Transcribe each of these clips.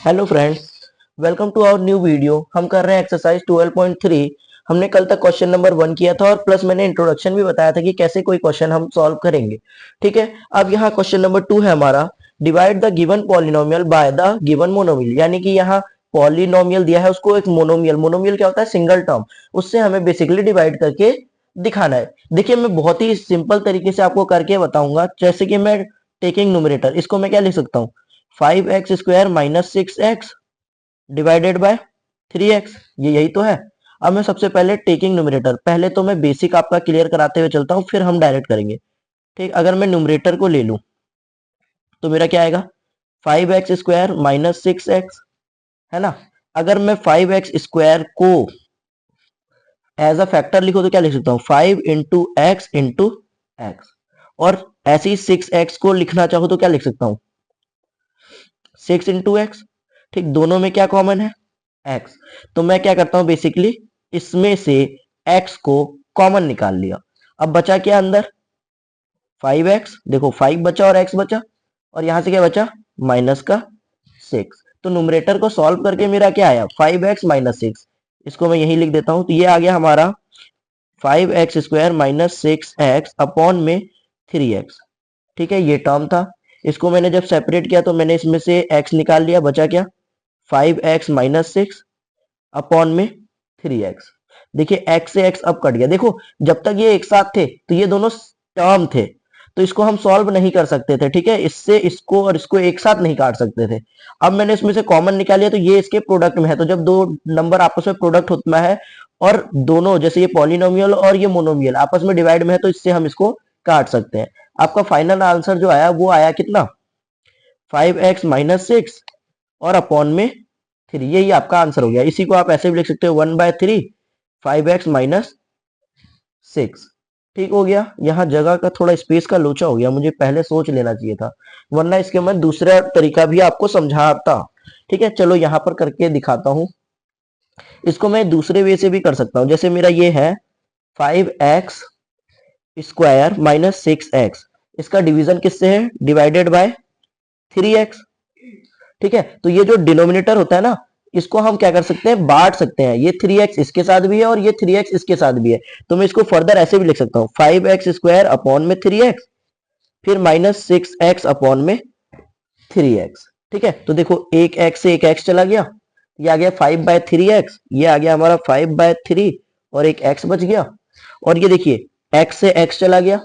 Hello friends, welcome to our new video. हम कर रहे हैं एक्सरसाइज 12.3। हमने कल तक क्वेश्चन नंबर 1 किया था और प्लस मैंने इंट्रोडक्शन भी बताया था कि कैसे कोई क्वेश्चन हम सॉल्व करेंगे। ठीक है, अब यहाँ क्वेश्चन नंबर 2 है हमारा। Divide the given polynomial by the given monomial, यानी कि यहाँ पॉलिनोमियल दिया है, उसको एक मोनोमियल, मोनोमियल क्या होता है, सिंगल टर्म, उससे हमें बेसिकली डिवाइड करके दिखाना है। देखिए, मैं बहुत ही सिंपल तरीके से आपको करके बताऊंगा। जैसे कि मैं टेकिंग न्यूमरेटर, इसको मैं क्या लिख सकता हूँ, 5x² minus 6x divided by 3x, ये यही तो है। अब मैं सबसे पहले टेकिंग न्यूमरेटर, पहले तो मैं बेसिक आपका क्लियर कराते हुए चलता हूँ, फिर हम डायरेक्ट करेंगे। ठीक, अगर मैं न्यूमरेटर को ले लूं तो मेरा क्या आएगा, 5x² माइनस 6x, है ना। अगर मैं 5x² को एज अ फैक्टर लिखो तो क्या लिख सकता हूँ, 5 इंटू एक्स, और ऐसे ही 6x को लिखना चाहो तो क्या लिख सकता हूँ, 6 इंटू एक्स। ठीक, दोनों में क्या कॉमन है, x। तो मैं क्या करता हूं, बेसिकली इसमें से x को कॉमन निकाल लिया। अब बचा क्या अंदर, 5x, देखो 5 बचा और x बचा, और यहां से क्या बचा, माइनस का 6। तो न्यूमरेटर को सॉल्व करके मेरा क्या आया, 5x माइनस 6। इसको मैं यही लिख देता हूं, तो ये आ गया हमारा 5x² माइनस 6x अपॉन में 3x। ठीक है, ये टर्म था। इसको मैंने जब सेपरेट किया तो मैंने इसमें से x निकाल लिया, बचा क्या, 5x माइनस 6 अपॉन में 3x। देखिए x से x अब कट गया। देखो, जब तक ये एक साथ थे तो ये दोनों टर्म थे, तो इसको हम सॉल्व नहीं कर सकते थे। ठीक है, इससे इसको और इसको एक साथ नहीं काट सकते थे। अब मैंने इसमें से कॉमन निकाल लिया, तो ये इसके प्रोडक्ट में है। तो जब दो नंबर आपस में प्रोडक्ट होता है और दोनों, जैसे ये पॉलिनोमियल और ये मोनोमियल आपस में डिवाइड में है, तो इससे हम इसको काट सकते हैं। आपका फाइनल आंसर जो आया वो आया कितना, 5x माइनस 6 और अपॉन में 3, यही आपका आंसर हो गया। इसी को आप ऐसे भी लिख सकते हो, 1/3 5x माइनस 6। ठीक हो गया, यहाँ जगह का थोड़ा स्पेस का लोचा हो गया, मुझे पहले सोच लेना चाहिए था, वरना इसके मैं दूसरा तरीका भी आपको समझाता। ठीक है, चलो यहाँ पर करके दिखाता हूँ। इसको मैं दूसरे वे से भी कर सकता हूँ। जैसे मेरा ये है 5x² माइनस 6x, इसका डिवीजन किससे है, डिवाइडेड बाय 3x। ठीक है, तो ये जो डिनोमिनेटर होता है ना, इसको हम क्या कर सकते हैं, बांट सकते हैं। ये 3x इसके साथ भी है और ये 3x इसके साथ भी है, तो मैं इसको फर्दर ऐसे भी लिख सकता हूँ, 5x² अपॉन में 3x, फिर माइनस 6x अपॉन में 3x। ठीक है, तो देखो एक x से एक x चला गया, ये आ गया 5/3x, ये आ गया हमारा 5/3, और एक x बच गया। और ये देखिए x से x चला गया,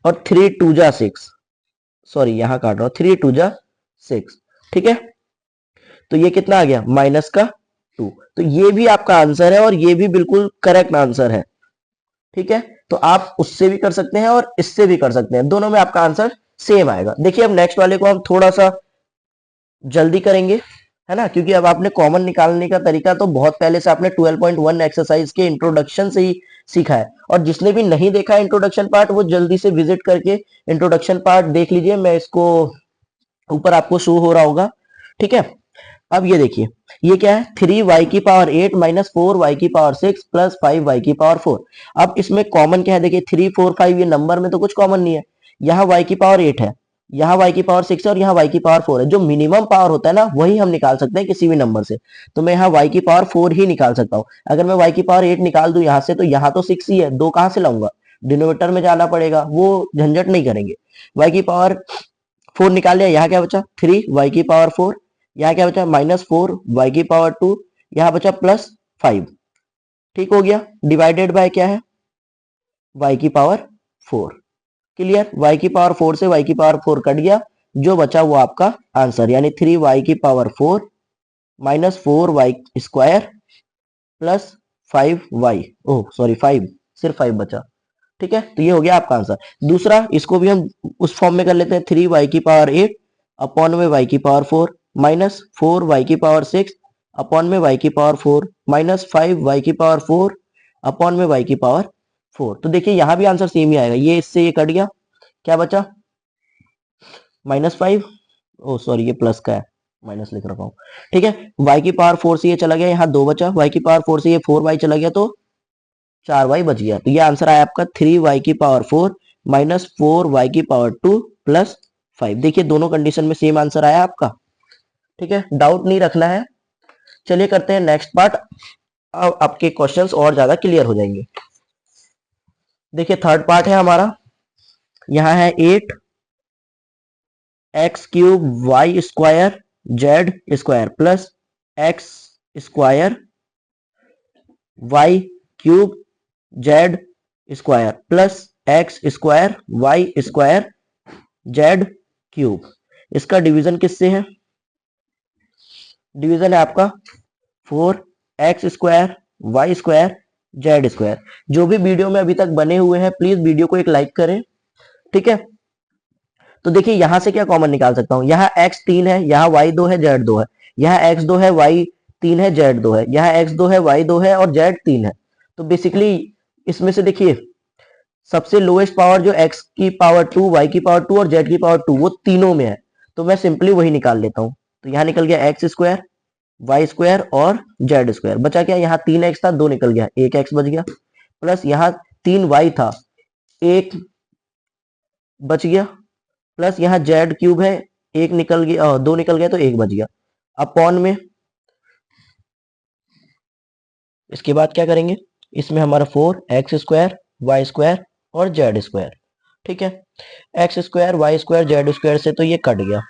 और 3 2 जा 6, सॉरी यहाँ काट रहा हूँ, 3 2 जा 6। ठीक है, तो ये कितना आ गया, माइनस का 2। तो ये भी आपका आंसर है और ये भी बिल्कुल करेक्ट आंसर है। ठीक है, तो आप उससे भी कर सकते हैं और इससे भी कर सकते हैं, दोनों में आपका आंसर सेम आएगा। देखिए, अब नेक्स्ट वाले को हम थोड़ा सा जल्दी करेंगे, है ना, क्योंकि अब आपने कॉमन निकालने का तरीका तो बहुत पहले से आपने 12.1 एक्सरसाइज के इंट्रोडक्शन से ही सीखा है। और जिसने भी नहीं देखा है इंट्रोडक्शन पार्ट, वो जल्दी से विजिट करके इंट्रोडक्शन पार्ट देख लीजिए। मैं इसको ऊपर आपको शो हो रहा होगा। ठीक है, अब ये देखिए, ये क्या है, 3y⁸ minus 4y⁴ plus 5y⁴। अब इसमें कॉमन क्या है, देखिए 3 4 5, ये नंबर में तो कुछ कॉमन नहीं है। यहाँ y⁸ है, यहाँ y⁴ है और यहाँ y⁴ है। जो मिनिमम पावर होता है ना, वही हम निकाल सकते हैं किसी भी नंबर से। तो मैं यहाँ y⁴ ही निकाल सकता हूँ। अगर मैं y⁴ निकाल दूं यहाँ से, तो यहाँ तो 6 ही है, 2 कहाँ से लाऊंगा, डिनोमिनेटर में जाना पड़ेगा, वो झंझट नहीं करेंगे। y⁴ निकाल लिया, यहाँ क्या बचा, 3y⁴, यहाँ क्या बचा, -4y⁴, यहाँ बचा +5। ठीक हो गया, डिवाइडेड बाय क्या है, y⁴। क्लियर, y⁴ से y⁴ कट गया, जो बचा वो आपका आंसर, यानी 3y⁴ minus 4y² plus 5y, oh sorry 5, सिर्फ 5 बचा। ठीक है, तो ये हो गया आपका आंसर। दूसरा, इसको भी हम उस फॉर्म में कर लेते हैं, 3y⁸ अपॉन में y⁴ माइनस 4y⁴ अपॉन में y⁴ माइनस 5y⁴ अपॉन में y⁴। तो देखिए यहाँ भी आंसर सेम ही आएगा, ये इससे ये कट गया, क्या बचा, -5, ओ सॉरी ये प्लस का है, माइनस लिख रखा हूँ। ठीक है, y⁴ से ये चला गया, यहाँ 2 बचा, y⁴ से ये 4y चला गया, तो 4y बच गया। तो ये आंसर आया आपका 3y⁴ माइनस 4y⁴ प्लस 5। देखिए दोनों कंडीशन में सेम आंसर आया आपका। ठीक है, डाउट नहीं रखना है। चलिए करते हैं नेक्स्ट पार्ट। अब आपके क्वेश्चंस और ज्यादा क्लियर हो जाएंगे। देखिए थर्ड पार्ट है हमारा, यहाँ है 8x³ y square Z square plus X square y³ Z square plus X square Y square Z cube. इसका डिवीजन किससे है? डिवीजन है आपका 4x² Y square Z square. जो भी वीडियो में अभी तक बने हुए हैं प्लीज वीडियो को एक लाइक करें, ठीक है। तो देखिए यहां से क्या कॉमन निकाल सकता हूं, यहाँ x 3 है, यहाँ y 2 है, z 2 है, यहाँ x 2 है, y 3 है, z 2 है, यहाँ x 2 है, y 2 है और z 3 है। तो बेसिकली इसमें से देखिए सबसे लोएस्ट पावर जो x की पावर 2, y की पावर 2 और z की पावर 2 वो तीनों में है, तो मैं सिंपली वही निकाल लेता हूं। तो यहाँ निकल गया एक्स स्क्वायर वाई स्क्वायर और जेड स्क्वायर। बचा क्या, यहाँ 3x था 2 निकल गया, 1x बच गया, प्लस यहाँ 3y था 1 बच गया, प्लस यहाँ जेड क्यूब है 1 निकल गया, 2 निकल गया तो 1 बच गया। अपॉन में इसके बाद क्या करेंगे, इसमें हमारा 4x² वाई स्क्वायर और जेड स्क्वायर, ठीक है। X square Y square Z square से तो ये कट गया,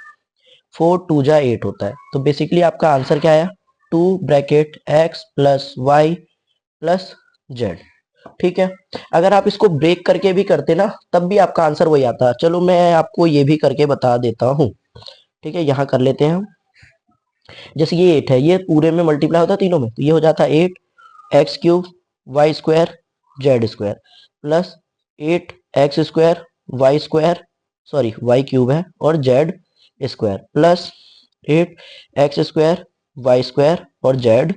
4 2 जा 8 होता है। तो बेसिकली आपका आंसर क्या आया, 2 bracket x plus Y plus Z, ठीक है। अगर आप इसको ब्रेक करके भी करते ना तब भी आपका आंसर वही आता। चलो मैं आपको ये भी करके बता देता हूँ, ठीक है। यहाँ कर लेते हैं हम, जैसे ये 8 है, ये पूरे में मल्टीप्लाई होता है तीनों में, तो ये हो जाता है 8x³ Y square Z square plus 8x² Y square, sorry Y cube है और Z square plus 8x² Y square और जेड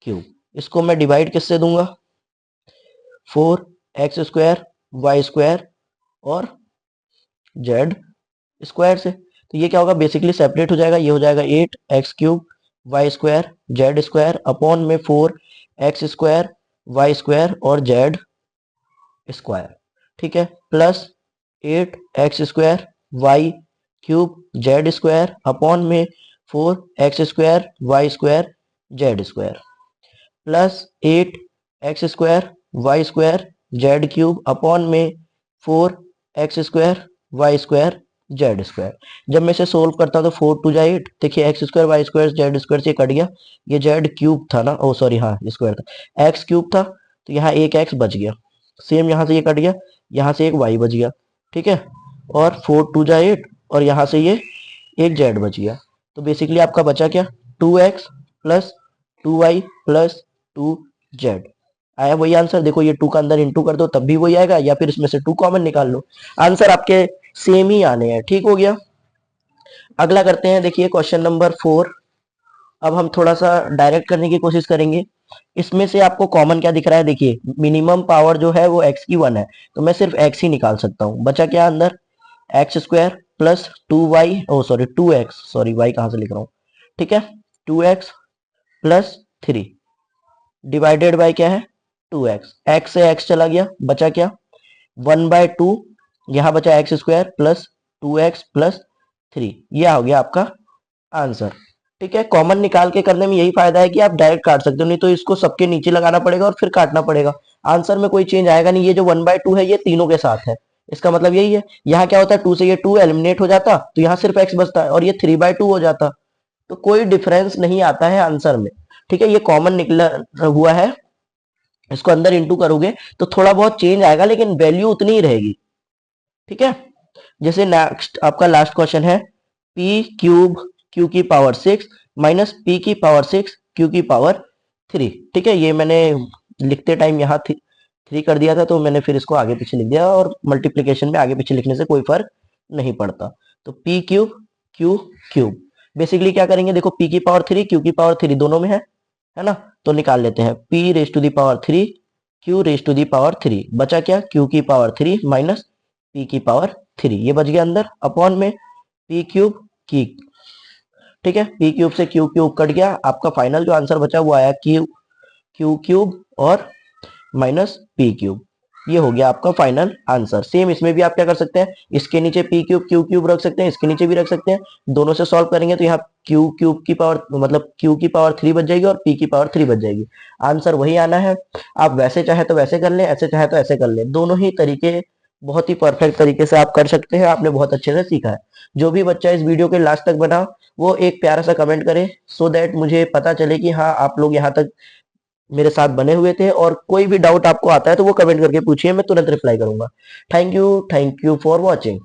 क्यूब। इसको मैं डिवाइड किससे दूंगा, 4x² वाई स्क्वायर और जेड स्क्वायर से। तो ये क्या होगा, बेसिकली सेपरेट हो जाएगा, ये हो जाएगा 8x³ Y square Z square upon में 4x² वाई स्क्वायर और जेड स्क्वायर, ठीक है, plus 8x² y cube z square upon में 4x² Y square Z square plus 8x² Y square Z cube upon में 4x² Y square Z square. जब मैं इसे solve करता हूं तो 4 2 जा 8, देखिए x² y square Z square से कट गया, ये जेड क्यूब था ना, ओ सॉरी हाँ स्क्वायर था, एक्स क्यूब था तो यहाँ एक एक्स बच गया, सेम यहाँ से ये कट गया, यहाँ से एक वाई बच गया, ठीक है। और 4 2 जा 8 और यहाँ से ये एक जेड बच गया। तो बेसिकली आपका बचा क्या, 2x plus 2y plus 2z। आया वही आंसर, देखो ये 2 का अंदर इंटू कर दो तब भी वही आएगा, या फिर इसमें से 2 कॉमन निकाल लो, आंसर आपके सेम ही आने हैं, ठीक हो गया। अगला करते हैं, देखिए क्वेश्चन नंबर 4। अब हम थोड़ा सा डायरेक्ट करने की कोशिश करेंगे। इसमें से आपको कॉमन क्या दिख रहा है, देखिए मिनिमम पावर जो है वो x की 1 है, तो मैं सिर्फ x ही निकाल सकता हूँ। बचा क्या अंदर, x² प्लस 2y, ओ सॉरी 2x, सॉरी y कहां से लिख रहा हूँ, ठीक है, 2x प्लस 3 डिवाइडेड बाय क्या है 2x, x से x चला गया, बचा क्या 1/2, यहां बचा x² प्लस 2x प्लस 3, यह हो गया आपका आंसर, ठीक है। कॉमन निकाल के करने में यही फायदा है कि आप डायरेक्ट काट सकते हो, नहीं तो इसको सबके नीचे लगाना पड़ेगा और फिर काटना पड़ेगा, आंसर में कोई चेंज आएगा नहीं। ये जो 1/2 है ये तीनों के साथ है, इसका मतलब यही है। यहाँ क्या होता है, 2 से ये 2 एलिमिनेट हो जाता तो यहाँ सिर्फ x बचता है और ये 3/2 हो जाता, तो कोई डिफरेंस नहीं आता है आंसर में, ठीक है। ये कॉमन निकला हुआ है, इसको अंदर इंटू करोगे तो थोड़ा बहुत चेंज आएगा लेकिन वैल्यू उतनी ही रहेगी, ठीक है। जैसे नेक्स्ट आपका लास्ट क्वेश्चन है, p³ q की पावर 6 माइनस p की पावर 6 q की पावर 3, ठीक है। ये मैंने लिखते टाइम यहाँ 3 कर दिया था तो मैंने फिर इसको आगे पीछे लिख दिया, और मल्टीप्लिकेशन में आगे पीछे लिखने से कोई फर्क नहीं पड़ता। तो p³ q क्यूब, बेसिकली क्या करेंगे, देखो p की पावर 3 q की पावर 3 दोनों में है ना, तो निकाल लेते हैं, p raise to the power 3 q raise to the power 3, बचा क्या q की पावर 3 माइनस p की पावर 3, ये बच गया अंदर, अपॉन में p³ की, ठीक है, p³ से q³ कट गया, आपका फाइनल जो आंसर बचा वो आया q³ और माइनस p³, ये हो गया आपका फाइनल आंसर। सेम इसमें भी आप क्या कर सकते हैं, इसके नीचे पी क्यूब क्यू क्यूब रख सकते हैं, इसके नीचे भी रख सकते हैं। दोनों से सॉल्व करेंगे तो यहाँ क्यू क्यूब की पावर मतलब क्यू की पावर 3 बच जाएगी और पी की पावर 3 बच जाएगी। आंसर वही आना है। आप वैसे चाहे तो वैसे कर लें, ऐसे चाहे तो ऐसे कर लें, दोनों ही तरीके बहुत ही परफेक्ट तरीके से आप कर सकते हैं। आपने बहुत अच्छे से सीखा है। जो भी बच्चा इस वीडियो के लास्ट तक बना वो एक प्यारा सा कमेंट करे, सो दैट मुझे पता चले कि हाँ आप लोग यहाँ तक मेरे साथ बने हुए थे। और कोई भी डाउट आपको आता है तो वो कमेंट करके पूछिए, मैं तुरंत रिप्लाई करूंगा। Thank you for watching.